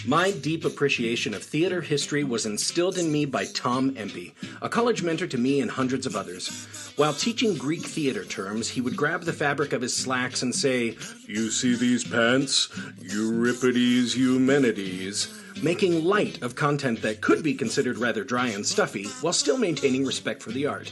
My deep appreciation of theater history was instilled in me by Tom Empey, a college mentor to me and hundreds of others. While teaching Greek theater terms, he would grab the fabric of his slacks and say, "You see these pants? Euripides Eumenides," making light of content that could be considered rather dry and stuffy while still maintaining respect for the art,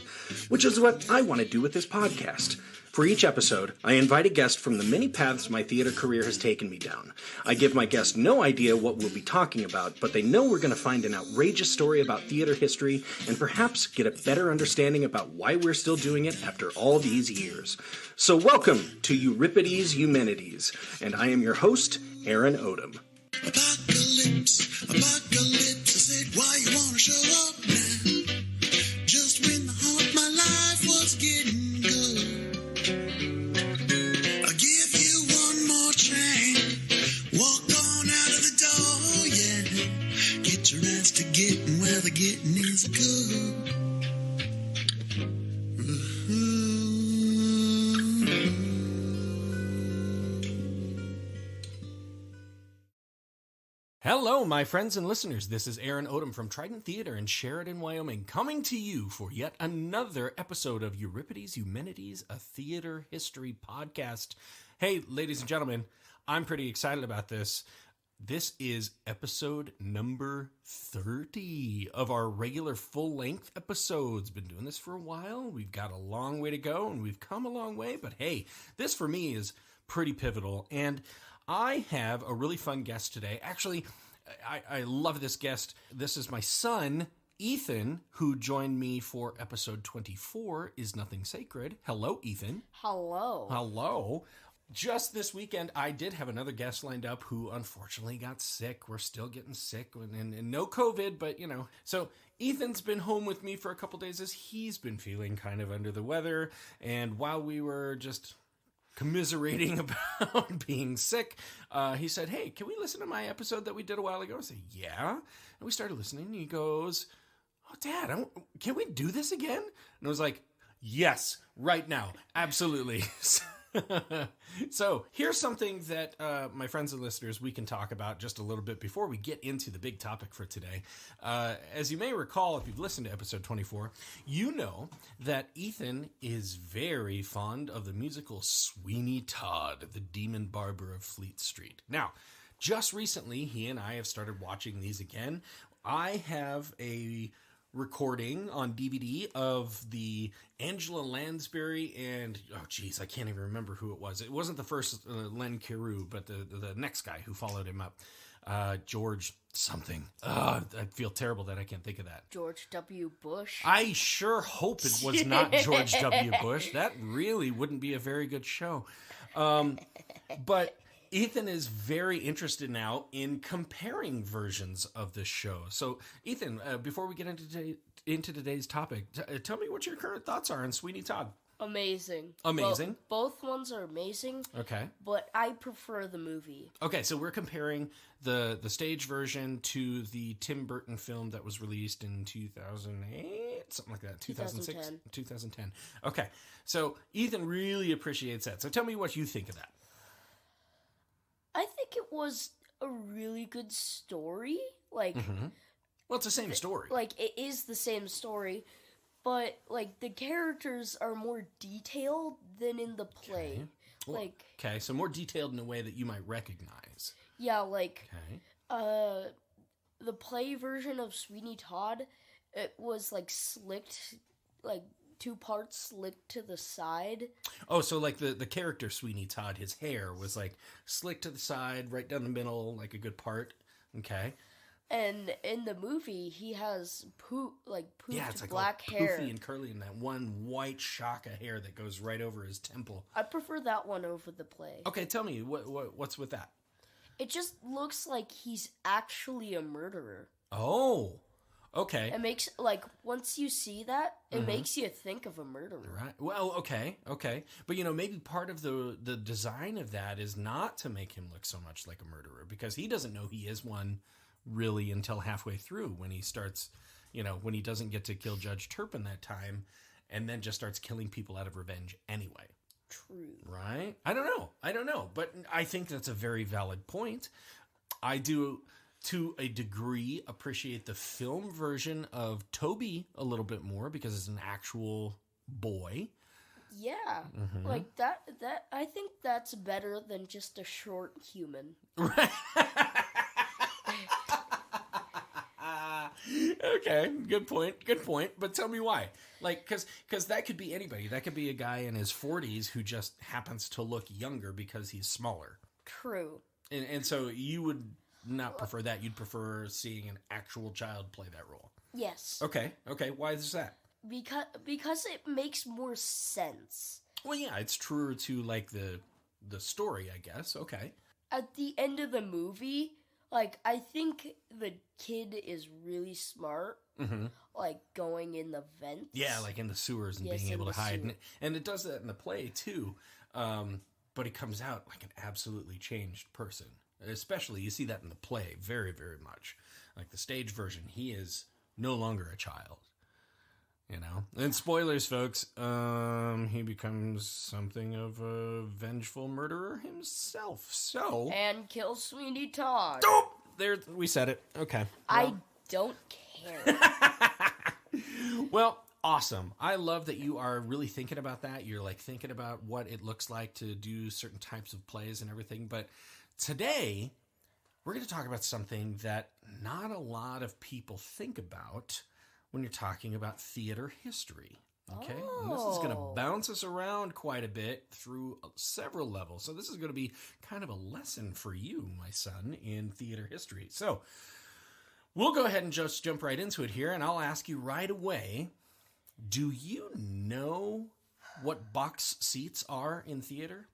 which is what I want to do with this podcast. For each episode, I invite a guest from the many paths my theater career has taken me down. I give my guest no idea what we'll be talking about, but they know we're going to find an outrageous story about theater history and perhaps get a better understanding about why we're still doing it after all these years. So welcome to Euripides Eumenides, and I am your host, Aaron Odom. Apocalypse, apocalypse, I said, why you wanna show up now? Just when the heart of my life was getting good. I'll give you one more chance. Walk on out of the door, yeah. Get your ass to getting where the getting is good. Hello, my friends and listeners. This is Aaron Odom from Trident Theater in Sheridan, Wyoming, coming to you for yet another episode of Euripides Eumenides, a theater history podcast. Hey, ladies and gentlemen, I'm pretty excited about this. This is episode number 30 of our regular full-length episodes. Been doing this for a while. We've got a long way to go, and we've come a long way. But hey, this for me is pretty pivotal, and I have a really fun guest today. Actually, I love this guest. This is my son, Ethan, who joined me for episode 24, Is Nothing Sacred. Hello, Ethan. Hello. Hello. Just this weekend, I did have another guest lined up who unfortunately got sick. We're still getting sick, and no COVID, but, you know. So Ethan's been home with me for a couple days as he's been feeling kind of under the weather. And while we were just commiserating about being sick, he said, "Hey, can we listen to my episode that we did a while ago?" I said, "Yeah." And we started listening, and he goes, "Oh, Dad, can we do this again?" And I was like, "Yes, right now. Absolutely." So here's something that my friends and listeners, we can talk about just a little bit before we get into the big topic for today. As you may recall, if you've listened to episode 24, you know that Ethan is very fond of the musical Sweeney Todd, the Demon Barber of Fleet Street. Now, just recently, he and I have started watching these again. I have a recording on DVD of the Angela Lansbury and, oh geez, I can't even remember who it was. It wasn't the first Len Carew, but the next guy who followed him up, George something. I feel terrible that I can't think of that. George W. Bush. I sure hope it was not George W. Bush. That really wouldn't be a very good show. But Ethan is very interested now in comparing versions of this show. So, Ethan, before we get into today's topic, tell me what your current thoughts are on Sweeney Todd. Amazing. Amazing? Well, both ones are amazing. Okay. But I prefer the movie. Okay, so we're comparing the stage version to the Tim Burton film that was released in 2008, something like that, 2006? 2010. Okay, so Ethan really appreciates that. So tell me what you think of that. I think it was a really good story. Like, well, it's the same story. Like, it is the same story, but like the characters are more detailed than in the play. Okay. Well, okay, so more detailed in a way that you might recognize. Yeah, like the play version of Sweeney Todd, it was like slicked, like two parts slicked to the side. Oh, so like the character Sweeney Todd, his hair was like slicked to the side, right down the middle, like a good part. Okay. And in the movie, he has poofed it's like black all hair. Poofy and curly, and that one white shock of hair that goes right over his temple. I prefer that one over the play. Okay, tell me what's with that? It just looks like he's actually a murderer. Oh. Okay. It makes, like, once you see that, it makes you think of a murderer. Right. Well, okay. But, you know, maybe part of the design of that is not to make him look so much like a murderer, because he doesn't know he is one really until halfway through, when he starts, you know, when he doesn't get to kill Judge Turpin that time, and then just starts killing people out of revenge anyway. True. Right? I don't know. But I think that's a very valid point. I do to a degree, appreciate the film version of Toby a little bit more because it's an actual boy. Yeah, like that. I think that's better than just a short human. Right. Okay, good point. But tell me why. Like, because that could be anybody. That could be a guy in his 40s who just happens to look younger because he's smaller. True. And so you would not prefer that. You'd prefer seeing an actual child play that role. Yes. Okay. Why is that? Because it makes more sense. Well, yeah, it's truer to like the story, I guess. Okay. At the end of the movie, like, I think the kid is really smart, like going in the vents. Yeah, like in the sewers and being able to hide. And it does that in the play too. But he comes out like an absolutely changed person. Especially, you see that in the play very, very much. Like the stage version, he is no longer a child. You know? And spoilers, folks, he becomes something of a vengeful murderer himself. So... And kills Sweeney Todd. Oh! There, we said it. Okay. I don't care. Well, awesome. I love that you are really thinking about that. You're like thinking about what it looks like to do certain types of plays and everything. But today, we're going to talk about something that not a lot of people think about when you're talking about theater history. Okay? Oh. And this is going to bounce us around quite a bit through several levels. So this is going to be kind of a lesson for you, my son, in theater history. So we'll go ahead and just jump right into it here, and I'll ask you right away, do you know what box seats are in theater?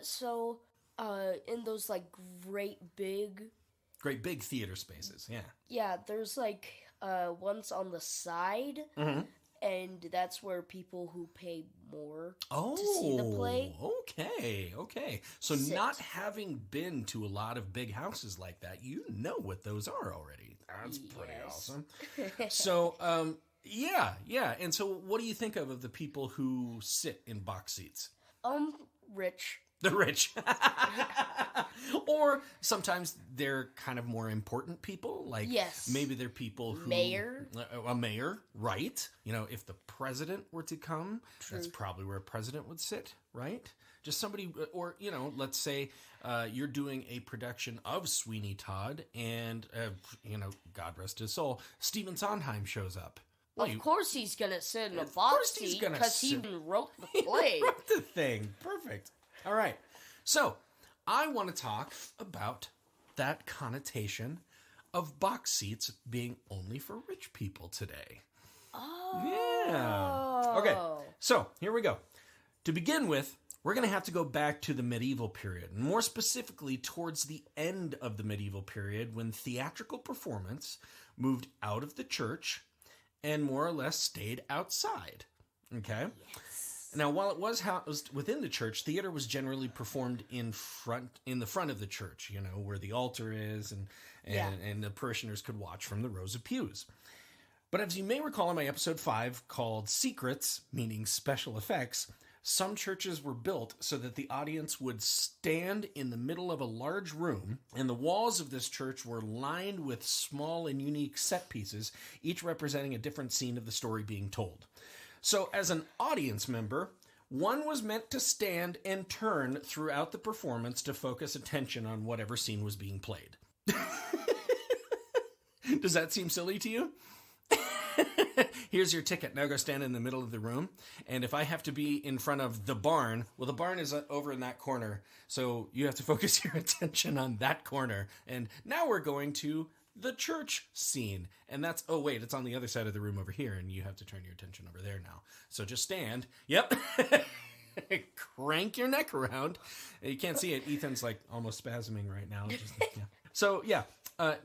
So, in those, like, great big theater spaces, yeah. Yeah, there's, like, ones on the side, and that's where people who pay more to see the play. Okay. So not having been to a lot of big houses like that, you know what those are already. That's pretty awesome. So, yeah. And so what do you think of the people who sit in box seats? Rich. The rich. Or sometimes they're kind of more important people. Like, maybe they're people who... Mayor. A mayor, right. You know, if the president were to come, that's probably where a president would sit, right? Just somebody... Or, you know, let's say you're doing a production of Sweeney Todd and, you know, God rest his soul, Stephen Sondheim shows up. Well, of course he's going to sit in a box seat because he even wrote the play. He wrote the thing. Perfect. All right. So, I want to talk about that connotation of box seats being only for rich people today. Oh. Yeah. Okay. So, here we go. To begin with, we're going to have to go back to the medieval period, and more specifically towards the end of the medieval period when theatrical performance moved out of the church and more or less stayed outside. Okay? Yes. Now, while it was housed within the church, theater was generally performed in the front of the church, you know, where the altar is, and the parishioners could watch from the rows of pews. But as you may recall in my episode 5 called Secrets, meaning special effects, some churches were built so that the audience would stand in the middle of a large room, and the walls of this church were lined with small and unique set pieces, each representing a different scene of the story being told. So as an audience member, one was meant to stand and turn throughout the performance to focus attention on whatever scene was being played. Does that seem silly to you? Here's your ticket. Now go stand in the middle of the room. And if I have to be in front of the barn, well, the barn is over in that corner. So you have to focus your attention on that corner. And now we're going to the church scene. And that's, oh, wait, it's on the other side of the room over here. And you have to turn your attention over there now. So just stand. Yep. Crank your neck around. You can't see it. Ethan's like almost spasming right now. So, yeah.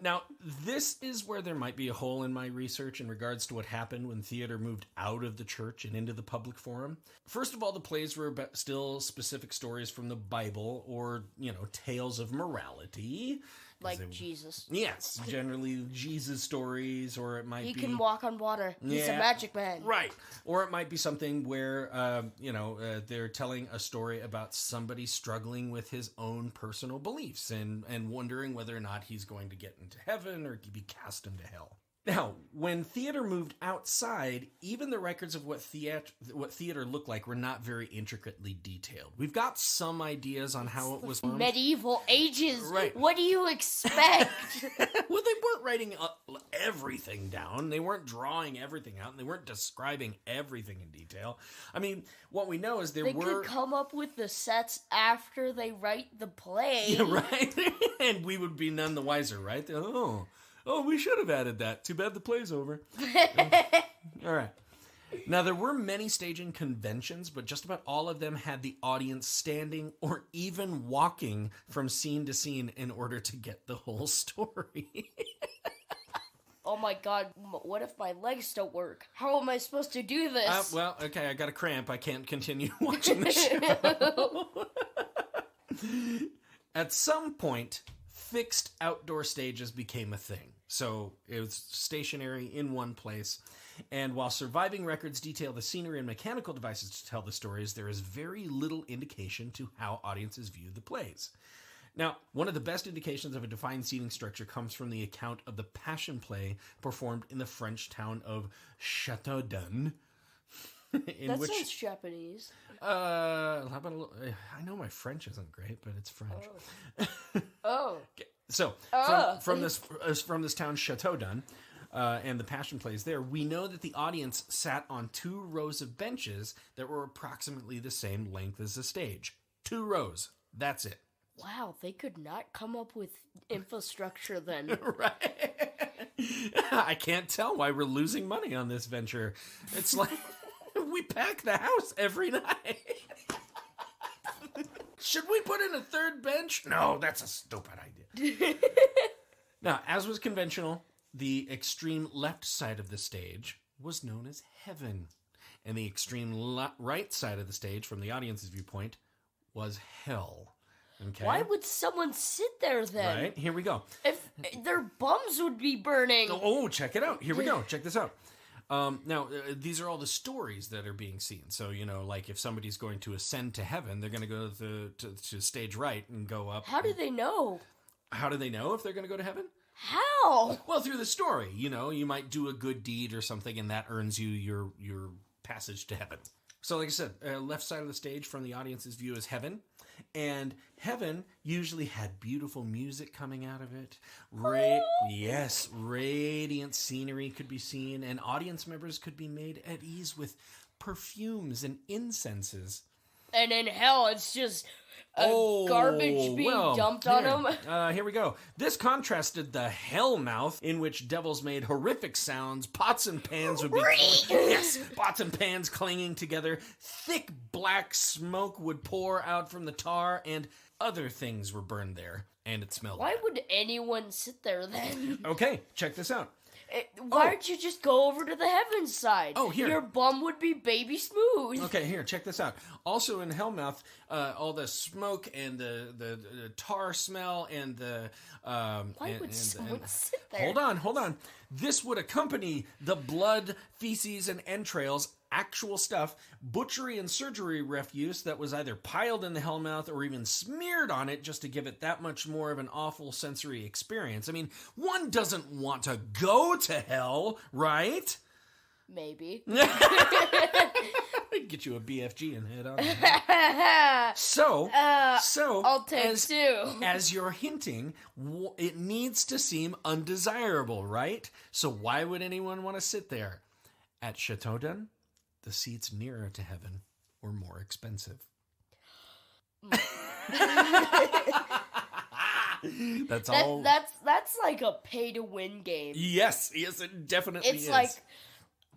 Now, this is where there might be a hole in my research in regards to what happened when theater moved out of the church and into the public forum. First of all, the plays were still specific stories from the Bible or, you know, tales of morality. Like Jesus. Yes, generally Jesus stories, or it might He be... can walk on water. He's a magic man. Right. Or it might be something where, they're telling a story about somebody struggling with his own personal beliefs and wondering whether or not he's going to get into heaven or be cast into hell. Now, when theater moved outside, even the records of what theater looked like were not very intricately detailed. We've got some ideas on how it was formed. Medieval ages. Right. What do you expect? Well, they weren't writing everything down. They weren't drawing everything out. And they weren't describing everything in detail. I mean, what we know is They could come up with the sets after they write the play. Yeah, right? And we would be none the wiser, right? Oh, we should have added that. Too bad the play's over. All right. Now, there were many staging conventions, but just about all of them had the audience standing or even walking from scene to scene in order to get the whole story. Oh my god, what if my legs don't work? How am I supposed to do this? Well, okay, I got a cramp. I can't continue watching the show. At some point, fixed outdoor stages became a thing. So it was stationary in one place. And while surviving records detail the scenery and mechanical devices to tell the stories, there is very little indication to how audiences view the plays. Now, one of the best indications of a defined seating structure comes from the account of the Passion Play performed in the French town of Châteaudun. That sounds Japanese. How about a little... I know my French isn't great, but it's French. Oh. So, from this town, Châteaudun, and the Passion Plays there, we know that the audience sat on 2 rows of benches that were approximately the same length as the stage. 2 rows. That's it. Wow, they could not come up with infrastructure then. Right. I can't tell why we're losing money on this venture. It's like we pack the house every night. Should we put in a 3rd bench? No, that's a stupid idea. Now, as was conventional, the extreme left side of the stage was known as heaven. And the extreme right side of the stage, from the audience's viewpoint, was hell. Okay. Why would someone sit there then? Right, here we go. If their bums would be burning. Oh, check it out. Here we go. Check this out. Now, these are all the stories that are being seen. So, like if somebody's going to ascend to heaven, they're going to go to stage right and go up. How do they know? How do they know if they're going to go to heaven? How? Well, through the story. You might do a good deed or something, and that earns you your passage to heaven. So, like I said, left side of the stage from the audience's view is heaven. And heaven usually had beautiful music coming out of it. Yes, radiant scenery could be seen, and audience members could be made at ease with perfumes and incenses. And in hell, it's just garbage being dumped on them. Here we go. This contrasted the hell mouth, in which devils made horrific sounds. Pots and pans would be... pots and pans clanging together. Thick black smoke would pour out from the tar, and other things were burned there. And it smelled Why bad. would anyone sit there then? Okay, check this out. Why don't you just go over to the heavens side? Oh, here. Your bum would be baby smooth. Okay, here, check this out. Also in Hellmouth, all the smoke and the tar smell and the... Why would someone sit there? Hold on. This would accompany the blood, feces, and entrails, actual stuff, butchery and surgery refuse that was either piled in the Hellmouth or even smeared on it just to give it that much more of an awful sensory experience. I mean, one doesn't want to go to hell, right? Maybe. I'd get you a BFG and head on that. So, I'll take 2. As you're hinting, it needs to seem undesirable, right? So why would anyone want to sit there? At Châteaudun, the seats nearer to heaven were more expensive. That's like a pay-to-win game. Yes, it definitely is. It's like,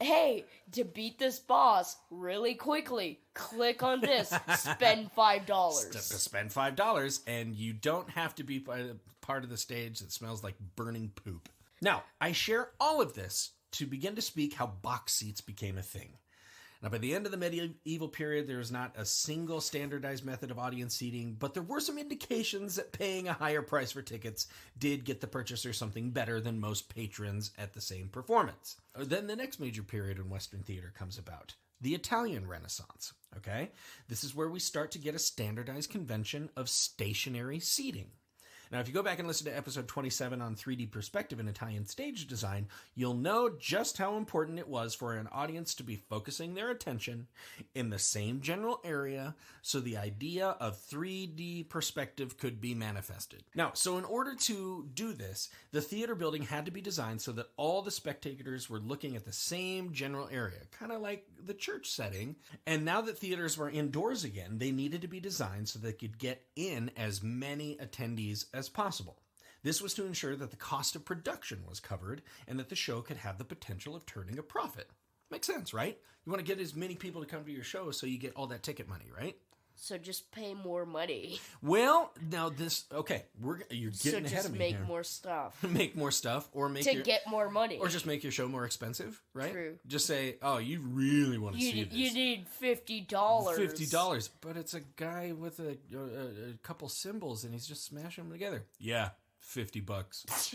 hey, to beat this boss really quickly, click on this, spend $5. Spend $5, and you don't have to be part of the stage that smells like burning poop. Now, I share all of this to begin to speak how box seats became a thing. Now, by the end of the medieval period, there was not a single standardized method of audience seating, but there were some indications that paying a higher price for tickets did get the purchaser something better than most patrons at the same performance. Then the next major period in Western theater comes about, the Italian Renaissance. Okay? This is where we start to get a standardized convention of stationary seating. Now, if you go back and listen to episode 27 on 3D perspective in Italian stage design, you'll know just how important it was for an audience to be focusing their attention in the same general area so the idea of 3D perspective could be manifested. Now, so in order to do this, the theater building had to be designed so that all the spectators were looking at the same general area, kind of like the church setting. And now that theaters were indoors again, they needed to be designed so they could get in as many attendees as possible. This was to ensure that the cost of production was covered and that the show could have the potential of turning a profit. Makes sense, right? You want to get as many people to come to your show so you get all that ticket money, right? So just pay more money. Well, now this, okay, you're getting ahead of me here. So just make more stuff. Make more stuff, or make to get more money. Or just make your show more expensive, right? True. Just say, oh, you really want to see this. You need $50. $50, but it's a guy with a couple cymbals and he's just smashing them together. Yeah, $50.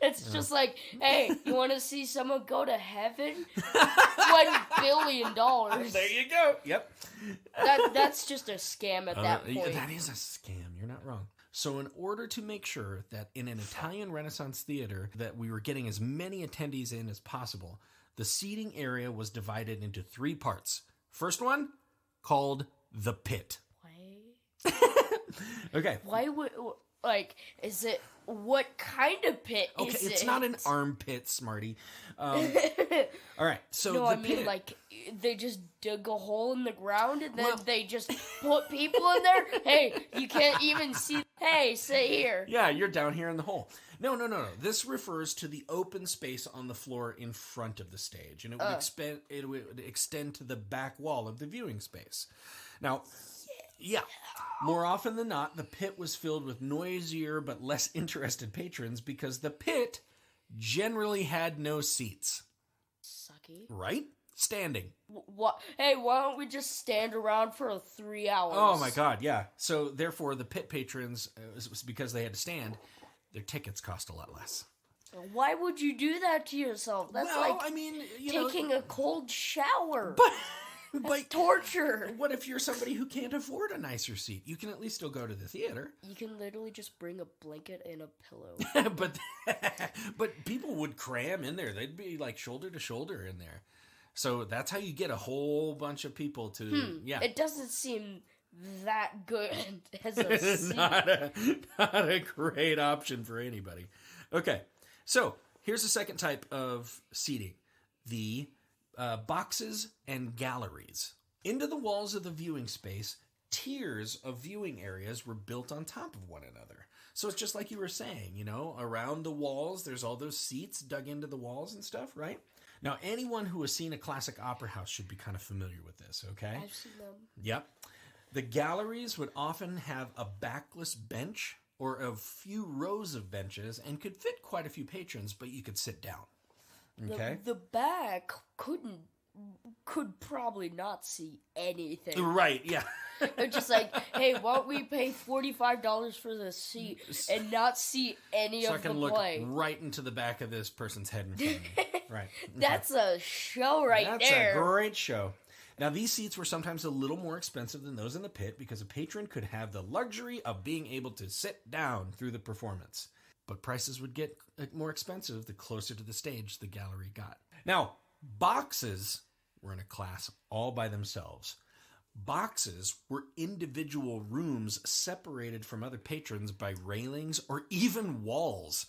It's just like, hey, you want to see someone go to heaven? $1 billion. There you go. Yep. That's just a scam at that point. That is a scam. You're not wrong. So in order to make sure that in an Italian Renaissance theater that we were getting as many attendees in as possible, the seating area was divided into 3 parts. First one, called the pit. Why? Okay. Why would... Like, is it... What kind of pit is it? Okay, it's not an armpit, Smarty. All right, so no, the I mean, pit... like, they just dug a hole in the ground and then they just put people in there? Hey, you can't even see... Hey, sit here. Yeah, you're down here in the hole. No. This refers to the open space on the floor in front of the stage, and it would extend to the back wall of the viewing space. Now... Yeah. More often than not, the pit was filled with noisier but less interested patrons because the pit generally had no seats. Sucky. Right? Standing. What? Hey, why don't we just stand around for 3 hours? Oh my God, yeah. So therefore, the pit patrons, because they had to stand, their tickets cost a lot less. Why would you do that to yourself? That's taking a cold shower. But torture. What if you're somebody who can't afford a nicer seat? You can at least still go to the theater. You can literally just bring a blanket and a pillow. but people would cram in there. They'd be like shoulder to shoulder in there. So that's how you get a whole bunch of people to. Yeah. It doesn't seem that good as a seat. not a great option for anybody. Okay, so here's the second type of seating: the boxes and galleries. Into the walls of the viewing space, tiers of viewing areas were built on top of one another. So it's just like you were saying, around the walls, there's all those seats dug into the walls and stuff, right? Now, anyone who has seen a classic opera house should be kind of familiar with this, okay? I've seen them. Yep. The galleries would often have a backless bench or a few rows of benches and could fit quite a few patrons, but you could sit down. Okay. The back could probably not see anything. Right, yeah. They're just like, hey, why don't we pay $45 for this seat and not see any so of the play? So I can look right into the back of this person's head in front of me. Right. Okay. That's a show there. That's a great show. Now, these seats were sometimes a little more expensive than those in the pit because a patron could have the luxury of being able to sit down through the performance. But prices would get more expensive the closer to the stage the gallery got. Now, boxes were in a class all by themselves. Boxes were individual rooms separated from other patrons by railings or even walls.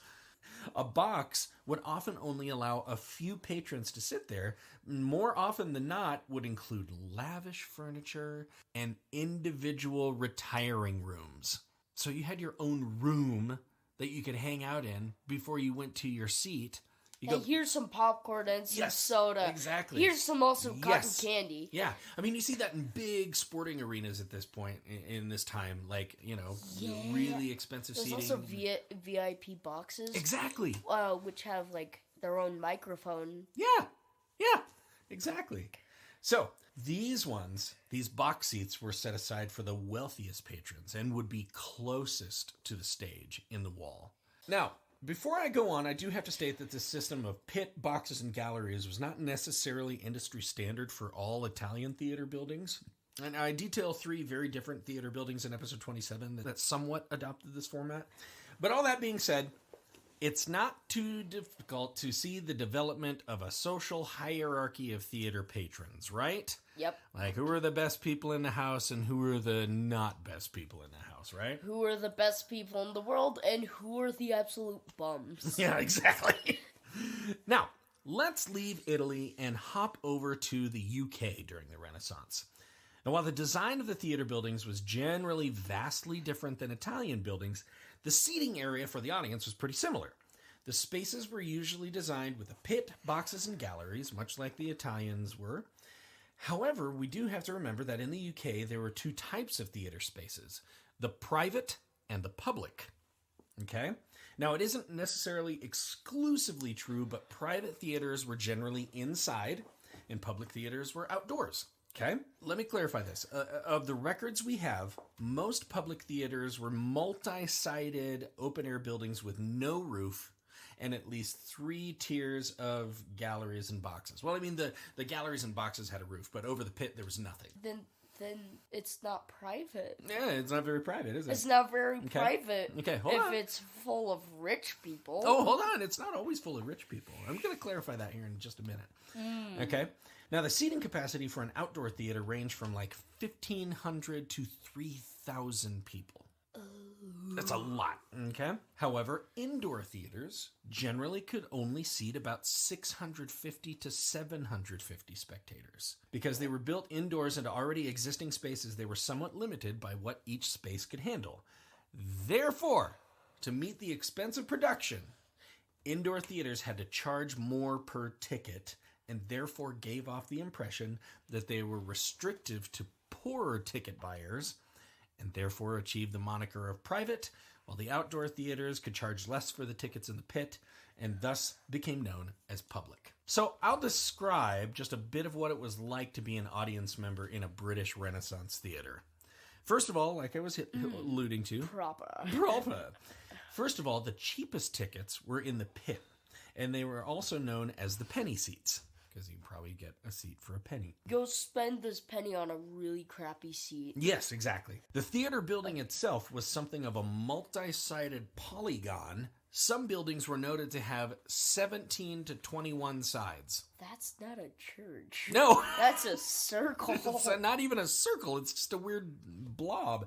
A box would often only allow a few patrons to sit there. More often than not, would include lavish furniture and individual retiring rooms. So you had your own room that you could hang out in before you went to your seat. Here's some popcorn and some soda. Exactly. Here's some also cotton candy. Yeah. I mean, you see that in big sporting arenas at this point in this time. Like, really expensive seating. There's also VIP boxes. Exactly. Which have, their own microphone. Yeah. Yeah. Exactly. So these box seats were set aside for the wealthiest patrons and would be closest to the stage in the wall. Now, before I go on, I do have to state that this system of pit, boxes, and galleries was not necessarily industry standard for all Italian theater buildings. And I detail 3 very different theater buildings in episode 27 that somewhat adopted this format. But all that being said, it's not too difficult to see the development of a social hierarchy of theater patrons, right? Yep. Like, who are the best people in the house and who are the not best people in the house, right? Who are the best people in the world and who are the absolute bums? Yeah, exactly. Now, let's leave Italy and hop over to the UK during the Renaissance. Now, while the design of the theater buildings was generally vastly different than Italian buildings, the seating area for the audience was pretty similar. The spaces were usually designed with a pit, boxes, and galleries, much like the Italians were. However, we do have to remember that in the UK, there were 2 types of theater spaces, the private and the public. Okay? Now, it isn't necessarily exclusively true, but private theaters were generally inside, and public theaters were outdoors. Okay, let me clarify this. Of the records we have, most public theaters were multi-sided open-air buildings with no roof and at least 3 tiers of galleries and boxes. Well, I mean, the galleries and boxes had a roof, but over the pit there was nothing. Then it's not private. Yeah, it's not very private, is it? It's not very private. Okay, hold on. If it's full of rich people. Oh, hold on. It's not always full of rich people. I'm going to clarify that here in just a minute. Okay. Now, the seating capacity for an outdoor theater ranged from like 1,500 to 3,000 people. That's a lot, okay? However, indoor theaters generally could only seat about 650 to 750 spectators. Because they were built indoors into already existing spaces, they were somewhat limited by what each space could handle. Therefore, to meet the expense of production, indoor theaters had to charge more per ticket and therefore gave off the impression that they were restrictive to poorer ticket buyers and therefore achieved the moniker of private, while the outdoor theaters could charge less for the tickets in the pit and thus became known as public. So I'll describe just a bit of what it was like to be an audience member in a British Renaissance theater. First of all, like I was alluding to... Proper. First of all, the cheapest tickets were in the pit, and they were also known as the penny seats, because you can probably get a seat for a penny. Go spend this penny on a really crappy seat. Yes, exactly. The theater building itself was something of a multi-sided polygon. Some buildings were noted to have 17 to 21 sides. That's not a church. No! That's a circle. It's not even a circle. It's just a weird blob.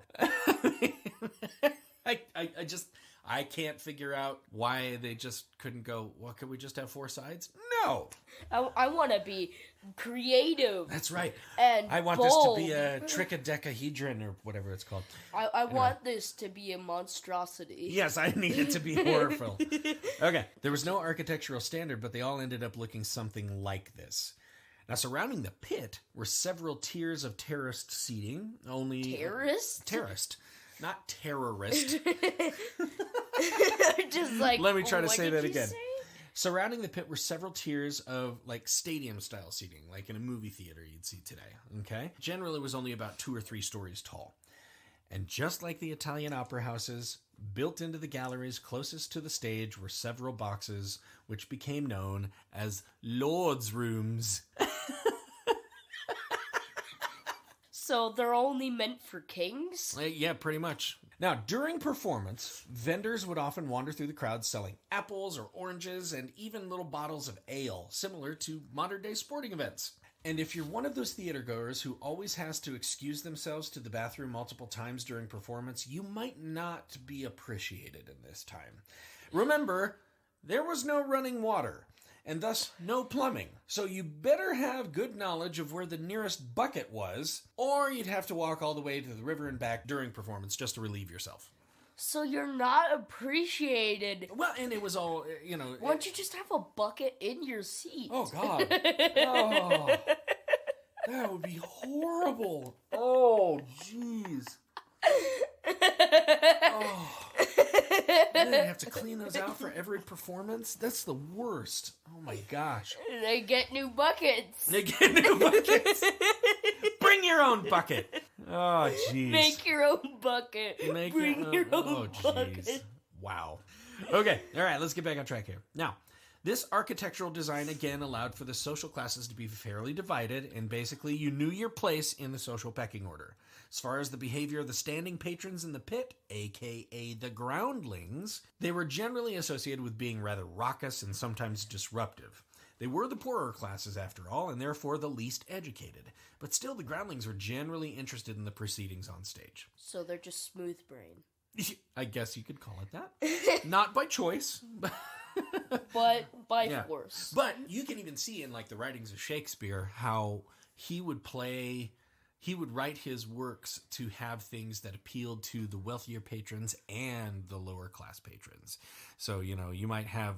I can't figure out why they just couldn't go, well, could we just have 4 sides? No! I want to be creative. That's right. And I want bold. this to be a trichodecahedron or whatever it's called. I want this to be a monstrosity. Yes, I need it to be horrible. Okay, there was no architectural standard, but they all ended up looking something like this. Now, surrounding the pit were several tiers of terraced seating. Terraced? Not terrorist. Just like, let me try to what say did that you again. say? Surrounding the pit were several tiers of like stadium style seating, like in a movie theater you'd see today. Okay? Generally, it was only about 2 or 3 stories tall. And just like the Italian opera houses, built into the galleries closest to the stage were several boxes, which became known as lords' rooms. So they're only meant for kings? Yeah, pretty much. Now, during performance, vendors would often wander through the crowd selling apples or oranges and even little bottles of ale, similar to modern-day sporting events. And if you're one of those theater goers who always has to excuse themselves to the bathroom multiple times during performance, you might not be appreciated in this time. Remember, there was no running water, and thus no plumbing. So you better have good knowledge of where the nearest bucket was, or you'd have to walk all the way to the river and back during performance just to relieve yourself. So you're not appreciated. Well, and it was all, you know... Why don't you just have a bucket in your seat? Oh, God. Oh, that would be horrible. Oh, jeez. Oh. They have to clean those out for every performance? That's the worst. Oh my gosh. They get new buckets. They get new buckets. Bring your own bucket. Oh, jeez. Make your own bucket. Bring your own bucket. Wow. Okay, all right, let's get back on track here. Now, this architectural design, again, allowed for the social classes to be fairly divided, and basically you knew your place in the social pecking order. As far as the behavior of the standing patrons in the pit, aka the groundlings, they were generally associated with being rather raucous and sometimes disruptive. They were the poorer classes, after all, and therefore the least educated. But still, the groundlings were generally interested in the proceedings on stage. So they're just smooth brain. I guess you could call it that. Not by choice, but by force. But you can even see in like the writings of Shakespeare how he would write his works to have things that appealed to the wealthier patrons and the lower class patrons. So, you might have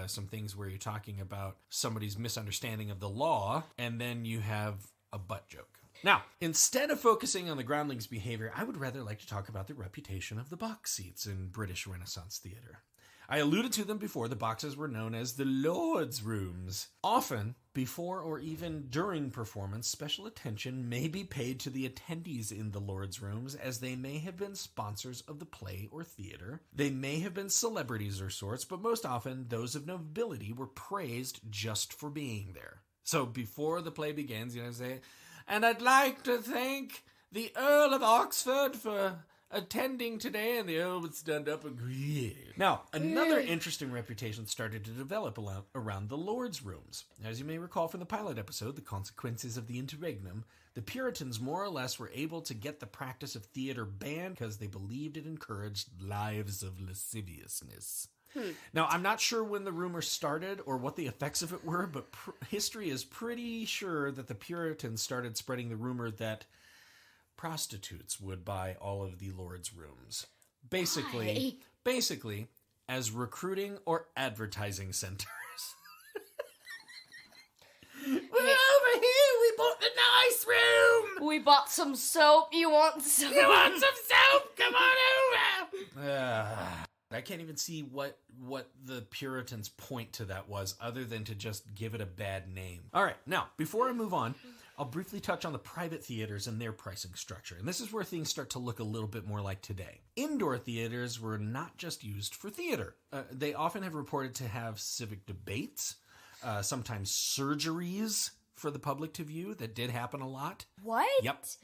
some things where you're talking about somebody's misunderstanding of the law, and then you have a butt joke. Now, instead of focusing on the groundlings' behavior, I would rather like to talk about the reputation of the box seats in British Renaissance theater. I alluded to them before. The boxes were known as the Lord's Rooms. Often, before or even during performance, special attention may be paid to the attendees in the Lord's Rooms, as they may have been sponsors of the play or theater. They may have been celebrities or sorts, but most often, those of nobility were praised just for being there. So before the play begins, say, "And I'd like to thank the Earl of Oxford for attending today," and the Earl would stand up and agree. Now, another interesting reputation started to develop around the Lord's Rooms. As you may recall from the pilot episode, The Consequences of the Interregnum, the Puritans more or less were able to get the practice of theater banned because they believed it encouraged lives of lasciviousness. Now, I'm not sure when the rumor started or what the effects of it were, but history is pretty sure that the Puritans started spreading the rumor that prostitutes would buy all of the Lord's Rooms. Basically, as recruiting or advertising centers. We're over here! We bought the nice room! We bought some soap. You want some? You want some soap? Come on over! I can't even see what the Puritans' point to that was, other than to just give it a bad name. All right, now, before I move on, I'll briefly touch on the private theaters and their pricing structure. And this is where things start to look a little bit more like today. Indoor theaters were not just used for theater. They often have reported to have civic debates, sometimes surgeries for the public to view. That did happen a lot. What?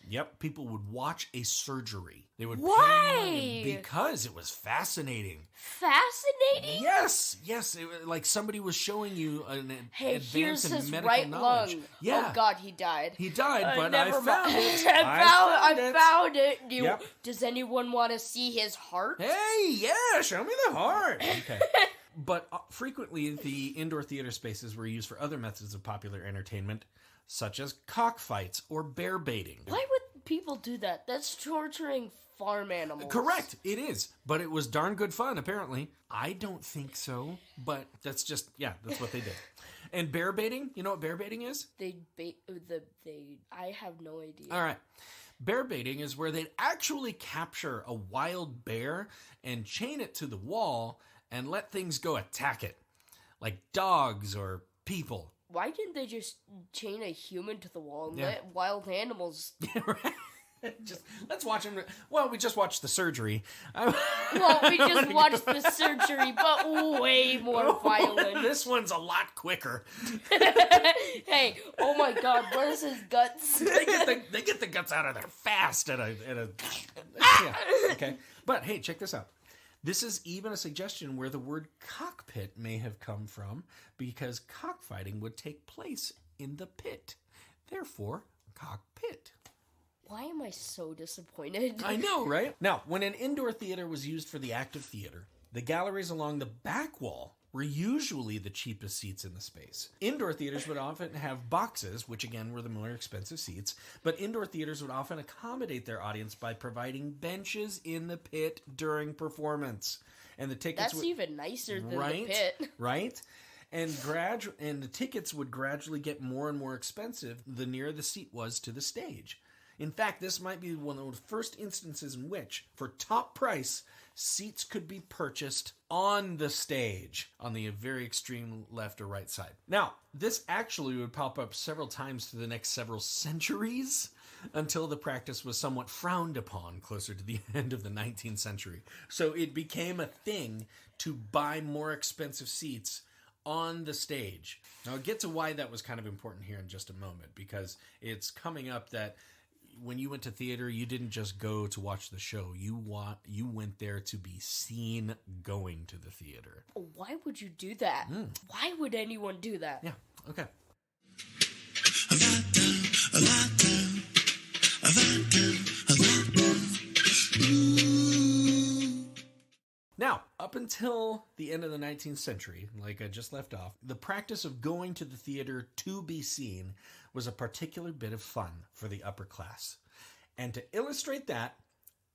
Yep. People would watch a surgery. They would Why? pay money because it was fascinating. Fascinating? Yes. It, like somebody was showing you an here's advance in his medical right knowledge. lung. Yeah. Oh God, he died. He died, but I never found mind. it. I found it. Yep. Does anyone want to see his heart? Hey, yeah, show me the heart. Okay. But frequently, the indoor theater spaces were used for other methods of popular entertainment, such as cockfights or bear baiting. Why would people do that? That's torturing farm animals. Correct, it is. But it was darn good fun, apparently. I don't think so, but that's what they did. And bear baiting, you know what bear baiting is? I have no idea. All right. Bear baiting is where they'd actually capture a wild bear and chain it to the wall and let things go attack it, like dogs or people. Why didn't they just chain a human to the wall and let wild animals... Let's watch them. Well, we just watched the surgery. We just watched the surgery, but way more violent. This one's a lot quicker. Hey, oh my God, where's his guts? They get the guts out of there fast okay. But hey, check this out. This is even a suggestion where the word cockpit may have come from, because cockfighting would take place in the pit. Therefore, cockpit. Why am I so disappointed? I know, right? Now, when an indoor theater was used for the active theater, the galleries along the back wall were usually the cheapest seats in the space. Indoor theaters would often have boxes, which again were the more expensive seats, but indoor theaters would often accommodate their audience by providing benches in the pit during performance. And the tickets That's even nicer than the pit. Right? And the tickets would gradually get more and more expensive the nearer the seat was to the stage. In fact, this might be one of the first instances in which, for top price, seats could be purchased on the stage, on the very extreme left or right side. Now, this actually would pop up several times through the next several centuries, until the practice was somewhat frowned upon closer to the end of the 19th century. So it became a thing to buy more expensive seats on the stage. Now, I'll get to why that was kind of important here in just a moment, because it's coming up that when you went to theater, you didn't just go to watch the show. You went there to be seen going to the theater. Why would you do that? Why would anyone do that? Yeah, okay. Now, up until the end of the 19th century, like I just left off, the practice of going to the theater to be seen was a particular bit of fun for the upper class. And to illustrate that,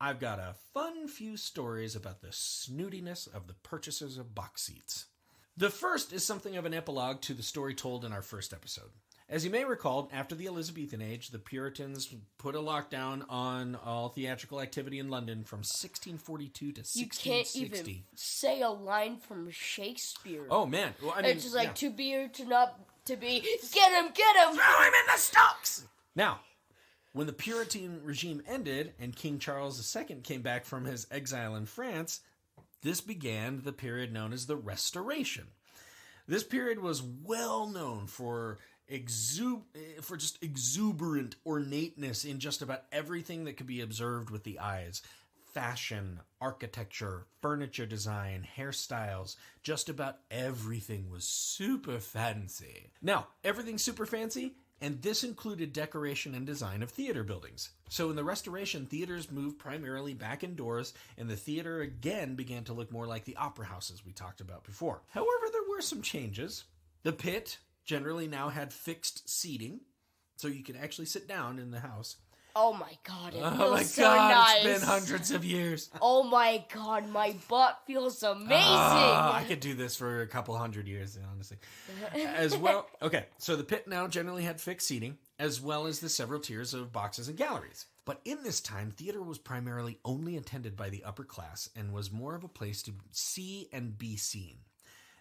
I've got a fun few stories about the snootiness of the purchasers of box seats. The first is something of an epilogue to the story told in our first episode. As you may recall, after the Elizabethan age, the Puritans put a lockdown on all theatrical activity in London from 1642 to 1660. You can't even say a line from Shakespeare. Oh, man. Well, I mean, it's just like, to be or to not to be, get him! Throw him in the stocks! Now, when the Puritan regime ended and King Charles II came back from his exile in France, this began the period known as the Restoration. This period was well known for just exuberant ornateness in just about everything that could be observed with the eyes. Fashion, architecture, furniture design, hairstyles, just about everything was super fancy. Now, everything's super fancy, and this included decoration and design of theater buildings. So in the Restoration, theaters moved primarily back indoors, and the theater again began to look more like the opera houses we talked about before. However, there were some changes. The pit generally now had fixed seating, so you could actually sit down in the house. Oh my god, it feels oh my so god, nice. It's been hundreds of years. Oh my god, my butt feels amazing. I could do this for a couple hundred years, honestly. As well, okay, so the pit now generally had fixed seating, as well as the several tiers of boxes and galleries. But in this time, theater was primarily only attended by the upper class and was more of a place to see and be seen.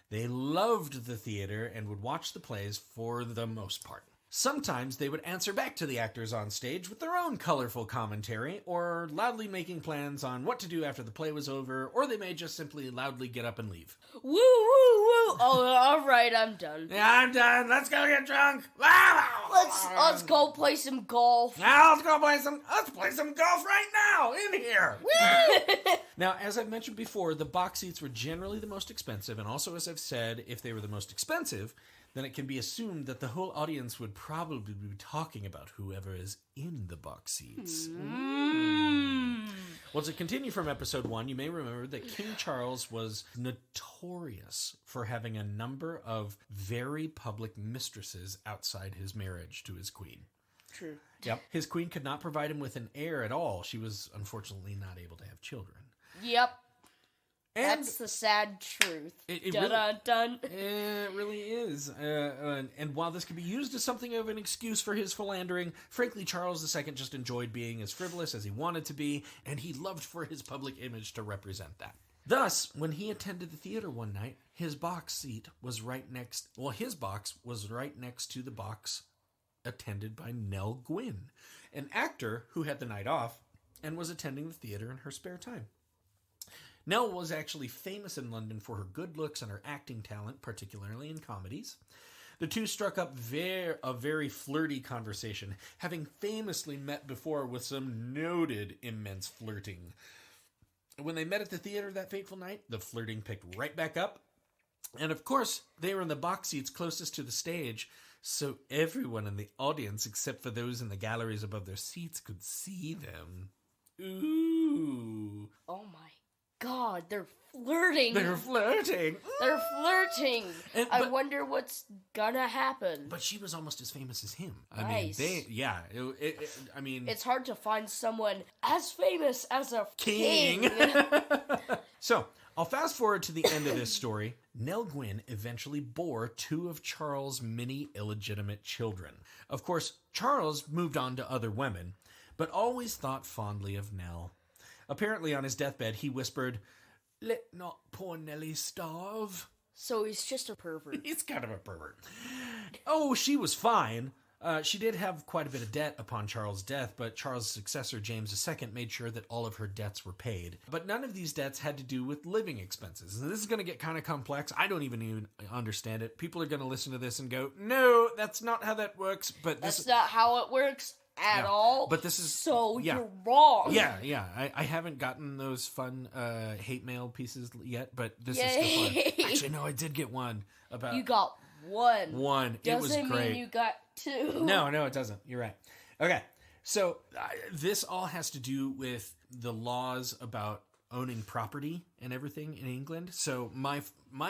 They loved the theater and would watch the plays for the most part. Sometimes they would answer back to the actors on stage with their own colorful commentary, or loudly making plans on what to do after the play was over, or they may just simply loudly get up and leave. Woo, woo, woo! Oh, alright, I'm done. Yeah, I'm done. Let's go get drunk. Let's go play some golf. Now let's play some golf right now in here. Woo! Now, as I've mentioned before, the box seats were generally the most expensive, and also, as I've said, if they were the most expensive, then it can be assumed that the whole audience would probably be talking about whoever is in the box seats. Well, to continue from episode 1, you may remember that King Charles was notorious for having a number of very public mistresses outside his marriage to his queen. True. Yep. His queen could not provide him with an heir at all. She was unfortunately not able to have children. Yep. And that's the sad truth. It really is. And while this can be used as something of an excuse for his philandering, frankly, Charles II just enjoyed being as frivolous as he wanted to be, and he loved for his public image to represent that. Thus, when he attended the theater one night, his box was right next to the box attended by Nell Gwynn, an actor who had the night off and was attending the theater in her spare time. Nell was actually famous in London for her good looks and her acting talent, particularly in comedies. The two struck up a very flirty conversation, having famously met before with some noted immense flirting. When they met at the theater that fateful night, the flirting picked right back up. And of course, they were in the box seats closest to the stage, so everyone in the audience, except for those in the galleries above their seats, could see them. Ooh. Oh my God, they're flirting. They're flirting. I wonder what's gonna happen. But she was almost as famous as him. Nice. I mean, it's hard to find someone as famous as a king. So, I'll fast forward to the end of this story. Nell Gwynn eventually bore two of Charles' many illegitimate children. Of course, Charles moved on to other women, but always thought fondly of Nell. Apparently, on his deathbed, he whispered, Let not poor Nellie starve. So he's just a pervert. He's kind of a pervert. Oh, she was fine. She did have quite a bit of debt upon Charles' death, but Charles' successor, James II, made sure that all of her debts were paid. But none of these debts had to do with living expenses. And this is going to get kind of complex. I don't even understand it. People are going to listen to this and go, no, that's not how that works. But That's not how it works at all. But this is... So yeah. you're wrong. Yeah. I haven't gotten those fun hate mail pieces yet, but this is still fun. Actually, no, I did get one about... You got one. One. It was Doesn't great. mean you got two. No, it doesn't. You're right. Okay, so this all has to do with the laws about owning property and everything in England. So my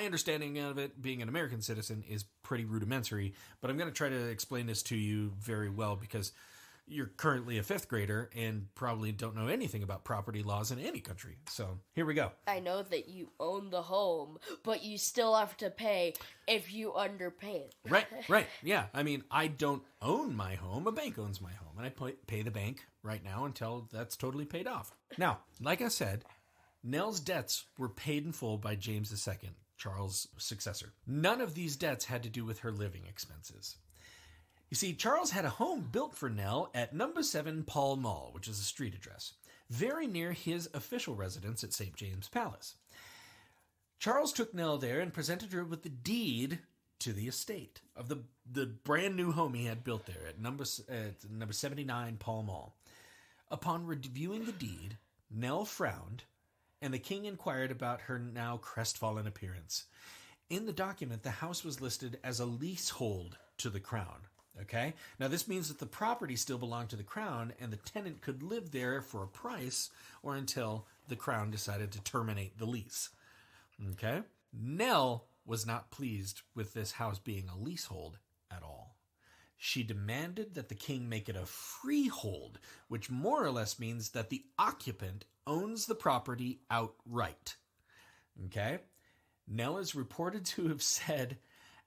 understanding of it, being an American citizen, is pretty rudimentary, but I'm going to try to explain this to you very well because you're currently a 5th grader and probably don't know anything about property laws in any country. So here we go. I know that you own the home, but you still have to pay if you underpay it. Right. Yeah. I mean, I don't own my home. A bank owns my home, and I pay the bank right now until that's totally paid off. Now, like I said, Nell's debts were paid in full by James II, Charles' successor. None of these debts had to do with her living expenses. You see, Charles had a home built for Nell at number 7 Pall Mall, which is a street address, very near his official residence at St. James Palace. Charles took Nell there and presented her with the deed to the estate of the brand new home he had built there at number 79 Pall Mall. Upon reviewing the deed, Nell frowned, and the king inquired about her now crestfallen appearance. In the document, the house was listed as a leasehold to the crown. Okay? Now, this means that the property still belonged to the crown, and the tenant could live there for a price or until the crown decided to terminate the lease. Okay? Nell was not pleased with this house being a leasehold at all. She demanded that the king make it a freehold, which more or less means that the occupant owns the property outright. Okay? Nell is reported to have said,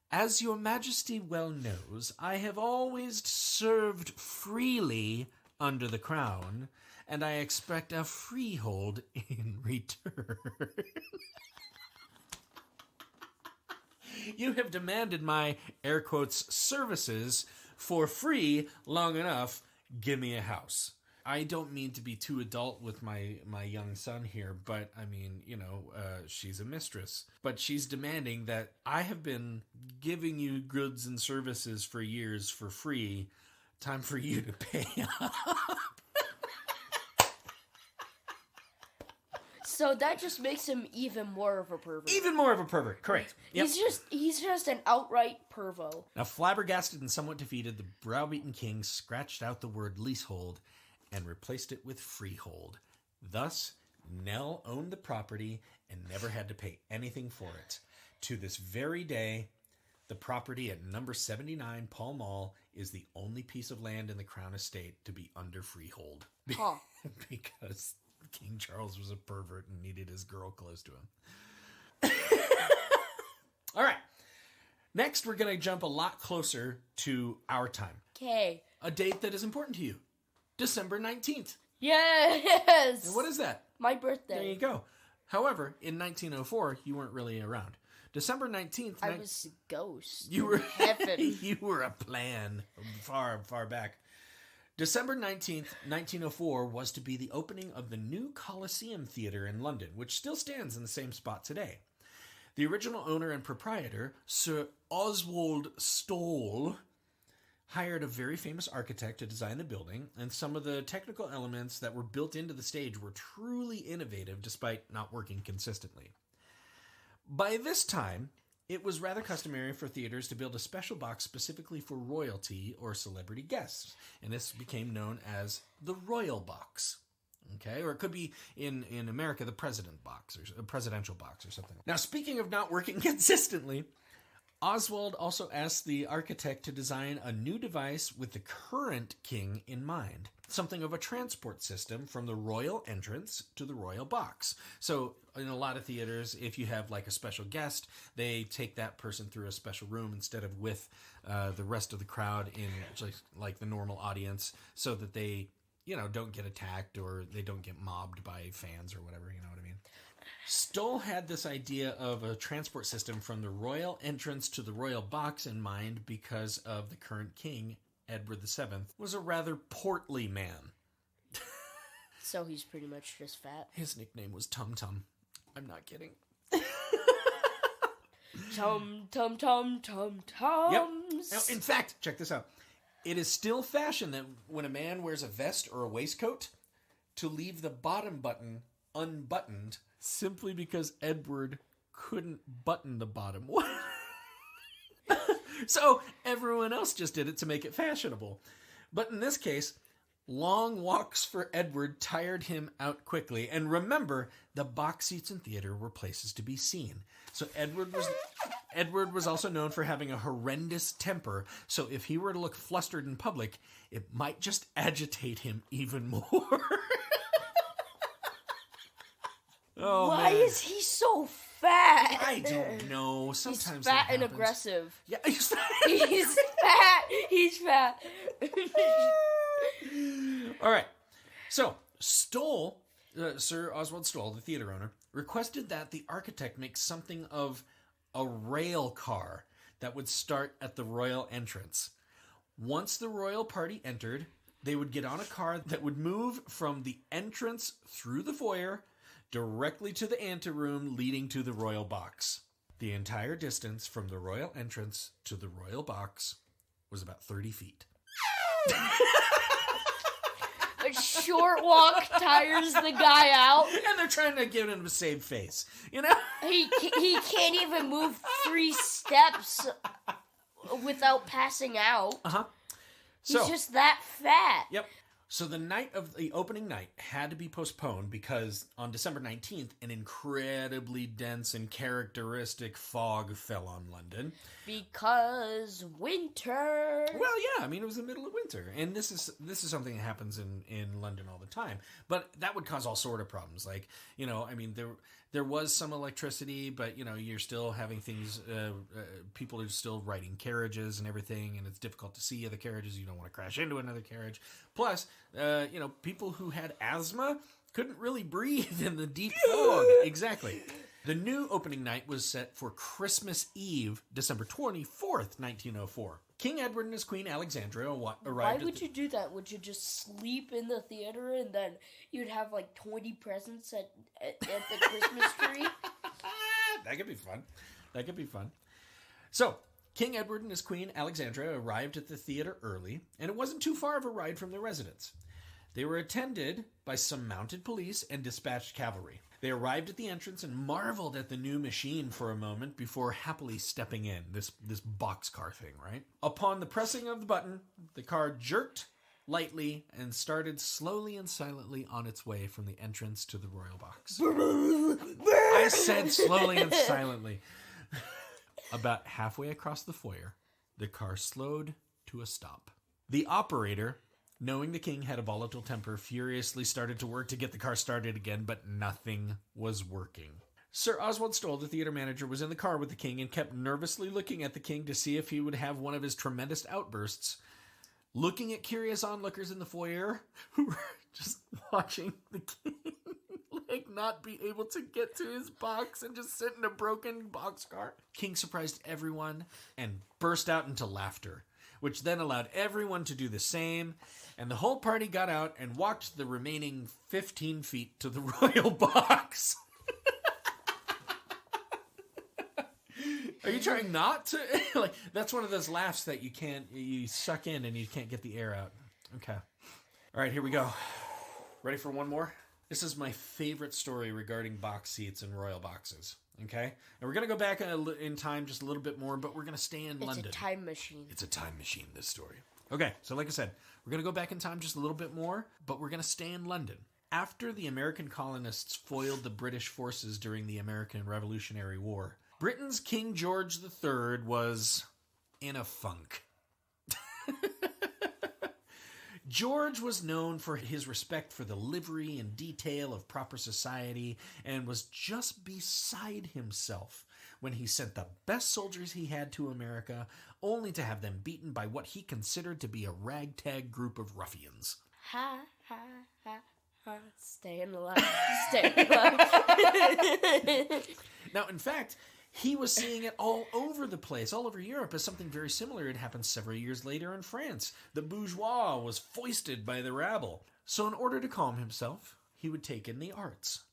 "As your majesty well knows, I have always served freely under the crown, and I expect a freehold in return." You have demanded my, air quotes, services for free long enough. Give me a house. I don't mean to be too adult with my young son here, but I mean, she's a mistress. But she's demanding that I have been giving you goods and services for years for free. Time for you to pay up. So that just makes him even more of a pervert. Even more of a pervert, correct. Yep. He's just an outright pervo. Now, flabbergasted and somewhat defeated, the browbeaten king scratched out the word leasehold and replaced it with freehold. Thus, Nell owned the property and never had to pay anything for it. To this very day, the property at number 79 Pall Mall is the only piece of land in the Crown Estate to be under freehold. Huh. Because King Charles was a pervert and needed his girl close to him. All right. Next, we're going to jump a lot closer to our time. Okay. A date that is important to you. December 19th. Yes! And what is that? My birthday. There you go. However, in 1904, you weren't really around. December 19th... I was a ghost. You were heaven. You were a plan far, far back. December 19th, 1904 was to be the opening of the new Coliseum Theatre in London, which still stands in the same spot today. The original owner and proprietor, Sir Oswald Stoll, hired a very famous architect to design the building, and some of the technical elements that were built into the stage were truly innovative despite not working consistently. By this time, it was rather customary for theaters to build a special box specifically for royalty or celebrity guests, and this became known as the Royal Box. Okay, or it could be in America the President Box or a presidential box or something. Now, speaking of not working consistently, Oswald also asked the architect to design a new device with the current king in mind, something of a transport system from the royal entrance to the royal box. So in a lot of theaters, if you have like a special guest, they take that person through a special room instead of with the rest of the crowd in like the normal audience, so that they don't get attacked or they don't get mobbed by fans or whatever, you know what I mean? Stoll had this idea of a transport system from the royal entrance to the royal box in mind because of the current king, Edward VII, was a rather portly man. So he's pretty much just fat. His nickname was Tum Tum. I'm not kidding. Tum, tum, tum, tum, tums. Yep. Now, in fact, check this out. It is still fashion that when a man wears a vest or a waistcoat, to leave the bottom button unbuttoned simply because Edward couldn't button the bottom one. So everyone else just did it to make it fashionable. But in this case, long walks for Edward tired him out quickly. And remember, the box seats in theater were places to be seen. So Edward was also known for having a horrendous temper. So if he were to look flustered in public, it might just agitate him even more. Oh, Why is he so fat? I don't know. Sometimes he's fat that and happens. aggressive. Yeah, he's fat. He's fat. He's fat. All right. So, Stoll, Sir Oswald Stoll, the theater owner, requested that the architect make something of a rail car that would start at the royal entrance. Once the royal party entered, they would get on a car that would move from the entrance through the foyer directly to the anteroom leading to the royal box. The entire distance from the royal entrance to the royal box was about 30 feet. A short walk tires the guy out. And they're trying to give him a save face, you know? He can't even move 3 steps without passing out. Uh-huh. He's just that fat. Yep. So the night of the opening night had to be postponed because on December 19th, an incredibly dense and characteristic fog fell on London. Because winter. Well, yeah, I mean, it was the middle of winter. And this is something that happens in London all the time. But that would cause all sort of problems. Like, you know, I mean, there was some electricity, but, you know, you're still having things, people are still riding carriages and everything, and it's difficult to see other carriages. You don't want to crash into another carriage. Plus, you know, people who had asthma couldn't really breathe in the deep fog. Exactly. The new opening night was set for Christmas Eve, December 24th, 1904. King Edward and his Queen Alexandra arrived. Why would you do that? Would you just sleep in the theater and then you'd have like 20 presents at the Christmas tree? That could be fun. That could be fun. So, King Edward and his Queen Alexandra arrived at the theater early, and it wasn't too far of a ride from their residence. They were attended by some mounted police and dispatched cavalry. They arrived at the entrance and marveled at the new machine for a moment before happily stepping in, this boxcar thing, right? Upon the pressing of the button, the car jerked lightly and started slowly and silently on its way from the entrance to the royal box. I said slowly and silently. About halfway across the foyer, the car slowed to a stop. The operator, knowing the king had a volatile temper, furiously started to work to get the car started again, but nothing was working. Sir Oswald Stoll, the theater manager, was in the car with the king and kept nervously looking at the king to see if he would have one of his tremendous outbursts, looking at curious onlookers in the foyer who were just watching the king like not be able to get to his box and just sit in a broken boxcar. King surprised everyone and burst out into laughter, which then allowed everyone to do the same, and the whole party got out and walked the remaining 15 feet to the royal box. Are you trying not to? Like, that's one of those laughs that you suck in and you can't get the air out. Okay. All right, here we go. Ready for one more? This is my favorite story regarding box seats and royal boxes. Okay? And we're going to go back in time just a little bit more, but we're going to stay in London. It's a time machine. It's a time machine, this story. Okay, so like I said, we're going to go back in time just a little bit more, but we're going to stay in London. After the American colonists foiled the British forces during the American Revolutionary War, Britain's King George III was in a funk. George was known for his respect for the livery and detail of proper society and was just beside himself when he sent the best soldiers he had to America, only to have them beaten by what he considered to be a ragtag group of ruffians. Ha, ha, ha, Staying alive. Staying alive. Now, in fact, he was seeing it all over the place, all over Europe, as something very similar had happened several years later in France. The bourgeois was foisted by the rabble. So in order to calm himself, he would take in the arts.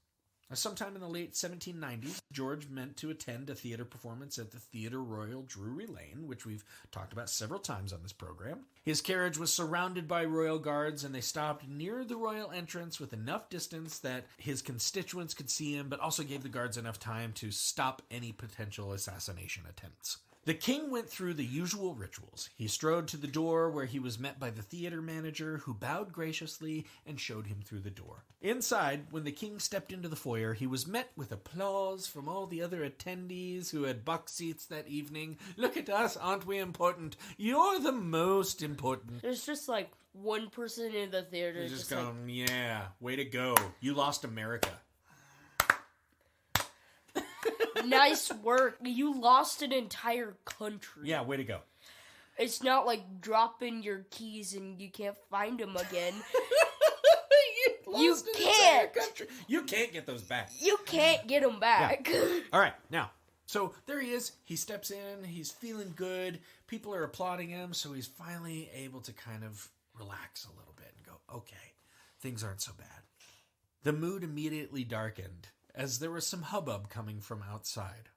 Sometime in the late 1790s, George meant to attend a theater performance at the Theatre Royal Drury Lane, which we've talked about several times on this program. His carriage was surrounded by royal guards, and they stopped near the royal entrance with enough distance that his constituents could see him, but also gave the guards enough time to stop any potential assassination attempts. The king went through the usual rituals. He strode to the door where he was met by the theater manager, who bowed graciously and showed him through the door. Inside, when the king stepped into the foyer, he was met with applause from all the other attendees who had box seats that evening. Look at us, aren't we important? You're the most important. There's just like one person in the theater. They're just going, yeah, way to go. You lost America. Nice work. You lost an entire country. Yeah, way to go. It's not like dropping your keys and you can't find them again. You can't. You can't get those back. You can't get them back. Yeah. All right, now, so there he is. He steps in. He's feeling good. People are applauding him, so he's finally able to kind of relax a little bit and go, okay, things aren't so bad. The mood immediately darkened, as there was some hubbub coming from outside.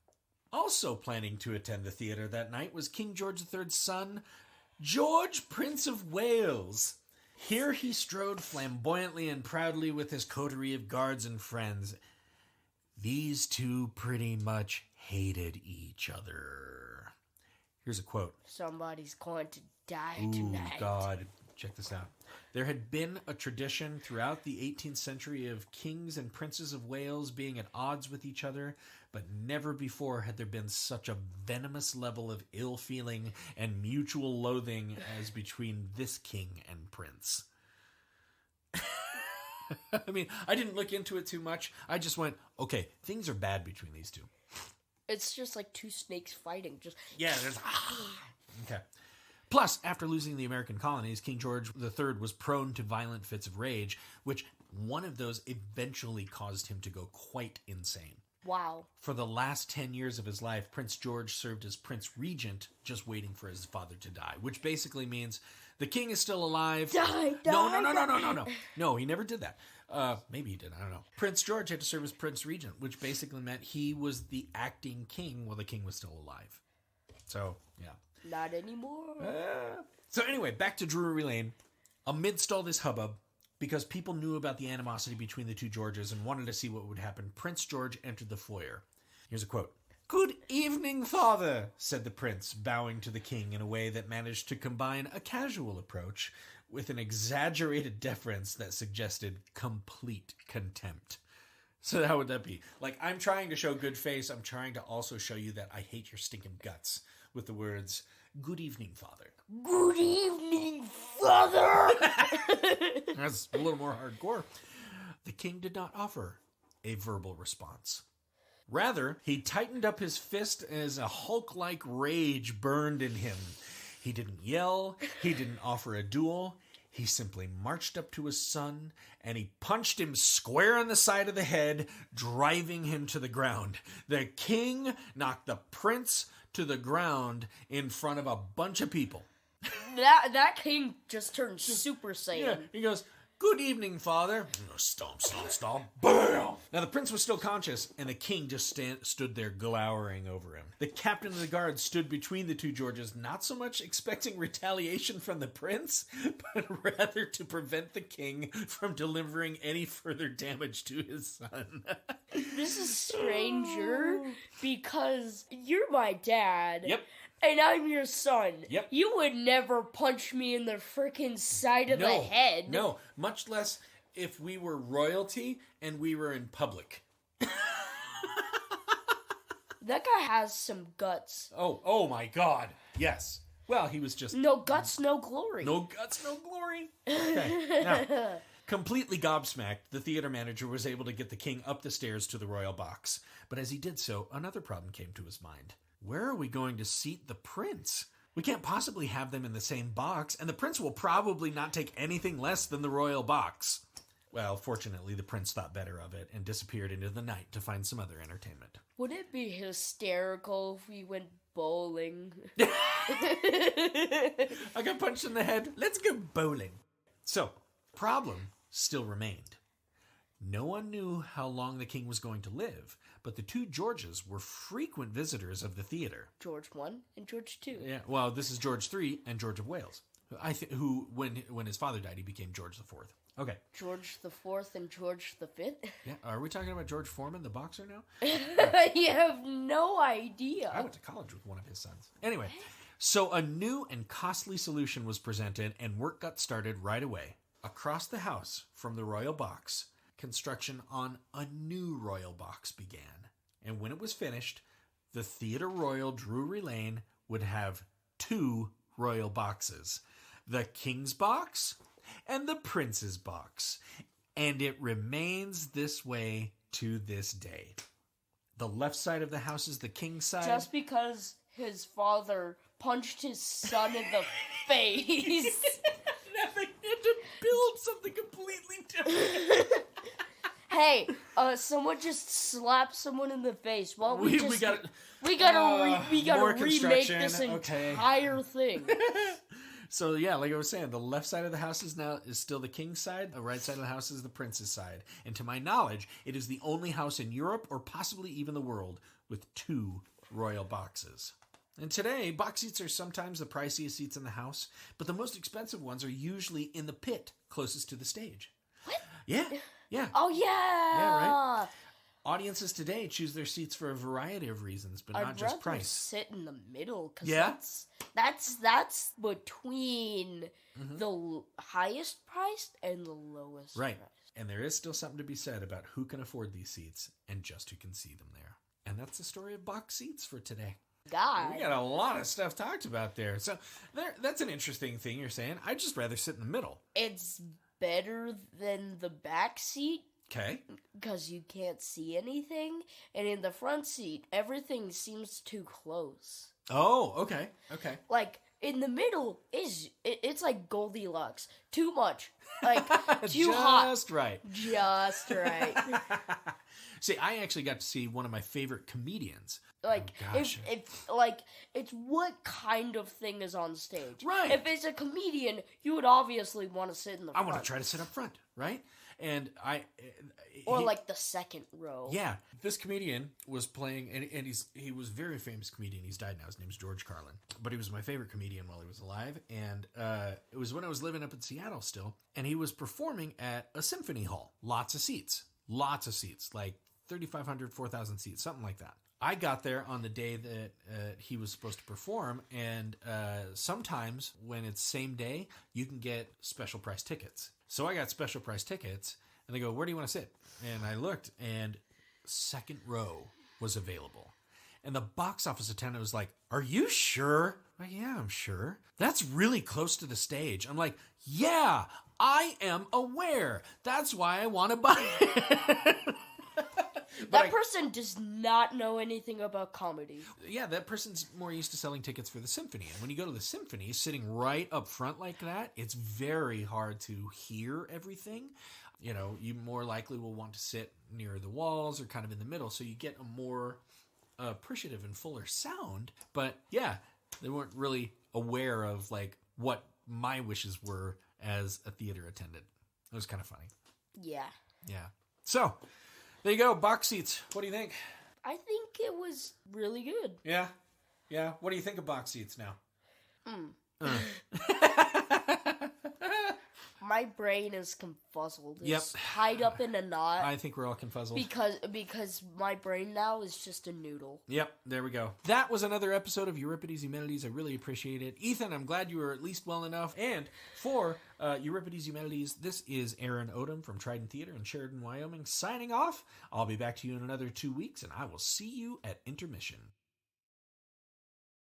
Also planning to attend the theater that night was King George III's son, George, Prince of Wales. Here he strode flamboyantly and proudly with his coterie of guards and friends. These two pretty much hated each other. Here's a quote. Somebody's going to die Ooh, tonight. God. Check this out. There had been a tradition throughout the 18th century of kings and princes of Wales being at odds with each other, but never before had there been such a venomous level of ill feeling and mutual loathing as between this king and prince. I mean, I didn't look into it too much. I just went, okay, things are bad between these two. It's just like two snakes fighting. Just yeah, there's okay. Plus, after losing the American colonies, King George III was prone to violent fits of rage, which one of those eventually caused him to go quite insane. Wow. For the last 10 years of his life, Prince George served as Prince Regent, just waiting for his father to die, which basically means the king is still alive. Die. No. No, he never did that. Maybe he did, I don't know. Prince George had to serve as Prince Regent, which basically meant he was the acting king while the king was still alive. So, yeah. Not anymore. So anyway, back to Drury Lane. Amidst all this hubbub, because people knew about the animosity between the two Georges and wanted to see what would happen, Prince George entered the foyer. Here's a quote. "Good evening, father," said the prince, bowing to the king in a way that managed to combine a casual approach with an exaggerated deference that suggested complete contempt. So how would that be? Like, I'm trying to show good face. I'm trying to also show you that I hate your stinking guts with the words, "Good evening, father." Good evening, father. That's a little more hardcore. The king did not offer a verbal response. Rather, he tightened up his fist as a Hulk-like rage burned in him. He didn't yell. He didn't offer a duel. He simply marched up to his son, and he punched him square on the side of the head, driving him to the ground. The king knocked the prince to the ground in front of a bunch of people. That king just turned Super Saiyan. Yeah, he goes, "Good evening, father." Stomp, stomp, stomp. Bam! Now, the prince was still conscious, and the king just stood there glowering over him. The captain of the guard stood between the two Georges, not so much expecting retaliation from the prince, but rather to prevent the king from delivering any further damage to his son. This is stranger because you're my dad. Yep. And I'm your son. Yep. You would never punch me in the freaking side of the head. No, much less if we were royalty and we were in public. That guy has some guts. Oh my God. Yes. Well, he was just... No guts, no glory. No guts, no glory. Okay. Now, completely gobsmacked, the theater manager was able to get the king up the stairs to the royal box. But as he did so, another problem came to his mind. Where are we going to seat the prince? We can't possibly have them in the same box, and the prince will probably not take anything less than the royal box. Well, fortunately, the prince thought better of it and disappeared into the night to find some other entertainment. Would it be hysterical if we went bowling? I got punched in the head. Let's go bowling. So, problem still remained. No one knew how long the king was going to live, but the two Georges were frequent visitors of the theater. George 1 and George 2. Yeah, well, this is George III and George of Wales. Who, when his father died, he became George IV. Okay. George the 4th and George the 5th? Yeah, are we talking about George Foreman, the boxer now? You have no idea. I went to college with one of his sons. Anyway, so a new and costly solution was presented, and work got started right away. Across the house from the royal box, construction on a new royal box began. And when it was finished, the Theatre Royal Drury Lane would have two royal boxes. The King's box and the Prince's box. And it remains this way to this day. The left side of the house is the King's side. Just because his father punched his son in the face. Nothing. He had to build something completely different. Hey, someone just slapped someone in the face. Well, we gotta remake this entire thing. So yeah, like I was saying, the left side of the house is still the King's side. The right side of the house is the Prince's side. And to my knowledge, it is the only house in Europe or possibly even the world with two royal boxes. And today, box seats are sometimes the priciest seats in the house, but the most expensive ones are usually in the pit closest to the stage. What? Yeah. Yeah. Oh, yeah. Yeah, right? Audiences today choose their seats for a variety of reasons, but not just price. I'd rather sit in the middle, because that's between the highest priced and the lowest right. priced. And there is still something to be said about who can afford these seats and just who can see them there. And that's the story of box seats for today. God. We got a lot of stuff talked about there. So that's an interesting thing you're saying. I'd just rather sit in the middle. It's better than the back seat. Okay. Because you can't see anything. And in the front seat, everything seems too close. Oh, okay. Okay. Like, in the middle, it's like Goldilocks. Too much. Like, too hot. Just right. Just right. See, I actually got to see one of my favorite comedians. Like, if it's what kind of thing is on stage. Right. If it's a comedian, you would obviously want to sit in the front. I want to try to sit up front, right? And Or like the second row. Yeah. This comedian was playing, and he was a very famous comedian. He's died now. His name's George Carlin. But he was my favorite comedian while he was alive. And it was when I was living up in Seattle still. And he was performing at a symphony hall. Lots of seats. Like 3,500, 4,000 seats, something like that. I got there on the day that he was supposed to perform, and sometimes when it's same day, you can get special price tickets. So I got special price tickets, and they go, "Where do you want to sit?" And I looked, and second row was available. And the box office attendant was like, "Are you sure?" I'm like, "Yeah, I'm sure. That's really close to the stage." I'm like, "Yeah, I am aware. That's why I want to buy it." That person does not know anything about comedy. Yeah, that person's more used to selling tickets for the symphony. And when you go to the symphony, sitting right up front like that, it's very hard to hear everything. You know, you more likely will want to sit near the walls or kind of in the middle, so you get a more appreciative and fuller sound. But yeah, they weren't really aware of like what my wishes were as a theater attendant. It was kind of funny. Yeah. Yeah. So, there you go, box seats. What do you think? I think it was really good. Yeah? Yeah? What do you think of box seats now? My brain is confuzzled. Yep. It's tied up in a knot. I think we're all confuzzled. Because my brain now is just a noodle. Yep, there we go. That was another episode of Euripides Humanities. I really appreciate it. Ethan, I'm glad you were at least well enough. And for Euripides Humanities, this is Aaron Odom from Trident Theater in Sheridan, Wyoming, signing off. I'll be back to you in another 2 weeks, and I will see you at intermission.